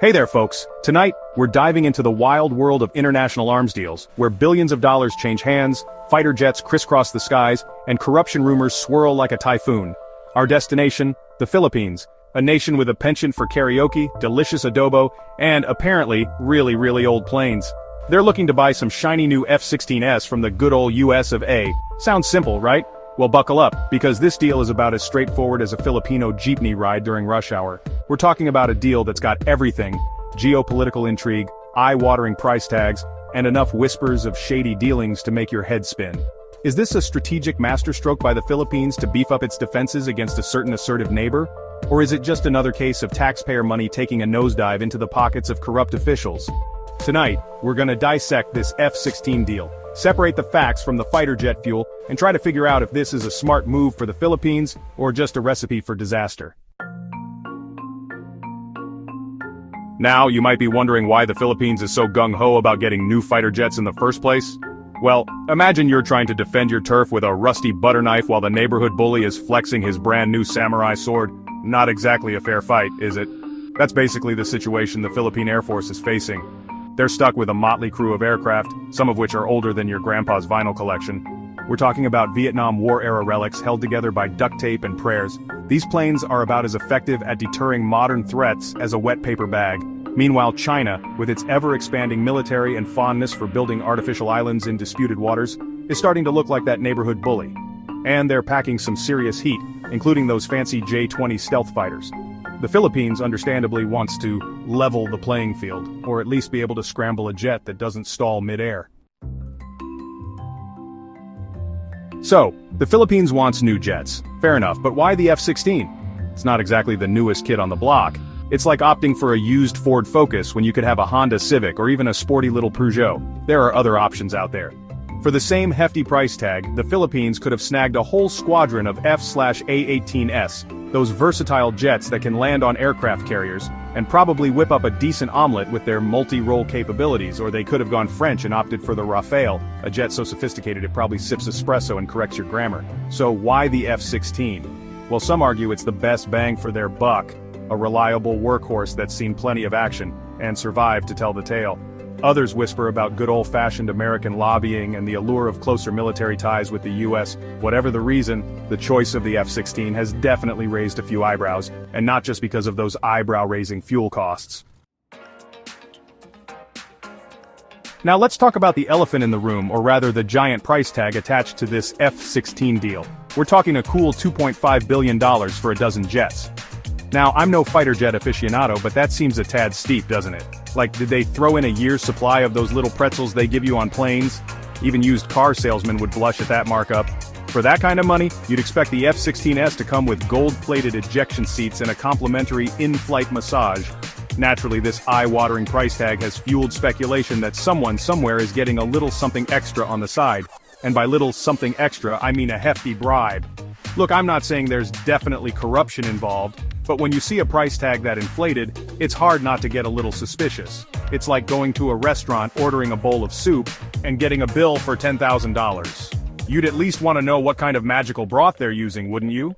Hey there folks, tonight, we're diving into the wild world of international arms deals, where billions of dollars change hands, fighter jets crisscross the skies, and corruption rumors swirl like a typhoon. Our destination, the Philippines, a nation with a penchant for karaoke, delicious adobo, and, apparently, really old planes. They're looking to buy some shiny new F-16s from the good old U.S. of A. Sounds simple, right? Well, buckle up, because this deal is about as straightforward as a Filipino jeepney ride during rush hour. We're talking about a deal that's got everything: geopolitical intrigue, eye-watering price tags, and enough whispers of shady dealings to make your head spin. Is this a strategic masterstroke by the Philippines to beef up its defenses against a certain assertive neighbor? Or is it just another case of taxpayer money taking a nosedive into the pockets of corrupt officials? Tonight, we're gonna dissect this F-16 deal, separate the facts from the fighter jet fuel, and try to figure out if this is a smart move for the Philippines or just a recipe for disaster. Now, you might be wondering why the Philippines is so gung-ho about getting new fighter jets in the first place. Well, imagine you're trying to defend your turf with a rusty butter knife while the neighborhood bully is flexing his brand new samurai sword. Not exactly a fair fight, is it? That's basically the situation the Philippine Air Force is facing. They're stuck with a motley crew of aircraft, some of which are older than your grandpa's vinyl collection. We're talking about Vietnam War-era relics held together by duct tape and prayers. These planes are about as effective at deterring modern threats as a wet paper bag. Meanwhile, China, with its ever-expanding military and fondness for building artificial islands in disputed waters, is starting to look like that neighborhood bully. And they're packing some serious heat, including those fancy J-20 stealth fighters. The Philippines, understandably, wants to level the playing field, or at least be able to scramble a jet that doesn't stall mid-air. So, the Philippines wants new jets. Fair enough, but why the F-16? It's not exactly the newest kid on the block. It's like opting for a used Ford Focus when you could have a Honda Civic or even a sporty little Peugeot. There are other options out there. For the same hefty price tag, the Philippines could have snagged a whole squadron of F/A-18S, those versatile jets that can land on aircraft carriers, and probably whip up a decent omelet with their multi-role capabilities, or they could have gone French and opted for the Rafale, a jet so sophisticated it probably sips espresso and corrects your grammar. So why the F-16? Well, some argue it's the best bang for their buck, a reliable workhorse that's seen plenty of action, and survived to tell the tale. Others whisper about good old-fashioned American lobbying and the allure of closer military ties with the U.S. Whatever the reason, the choice of the F-16 has definitely raised a few eyebrows, and not just because of those eyebrow-raising fuel costs. Now let's talk about the elephant in the room, or rather the giant price tag attached to this F-16 deal. We're talking a cool $2.5 billion for a dozen jets. Now, I'm no fighter jet aficionado, but that seems a tad steep, doesn't it? Like, did they throw in a year's supply of those little pretzels they give you on planes? Even used car salesmen would blush at that markup. For that kind of money, you'd expect the F-16S to come with gold-plated ejection seats and a complimentary in-flight massage. Naturally, this eye-watering price tag has fueled speculation that someone somewhere is getting a little something extra on the side. And by little something extra, I mean a hefty bribe. Look, I'm not saying there's definitely corruption involved, but when you see a price tag that inflated, it's hard not to get a little suspicious. It's like going to a restaurant, ordering a bowl of soup, and getting a bill for $10,000. You'd at least want to know what kind of magical broth they're using, wouldn't you?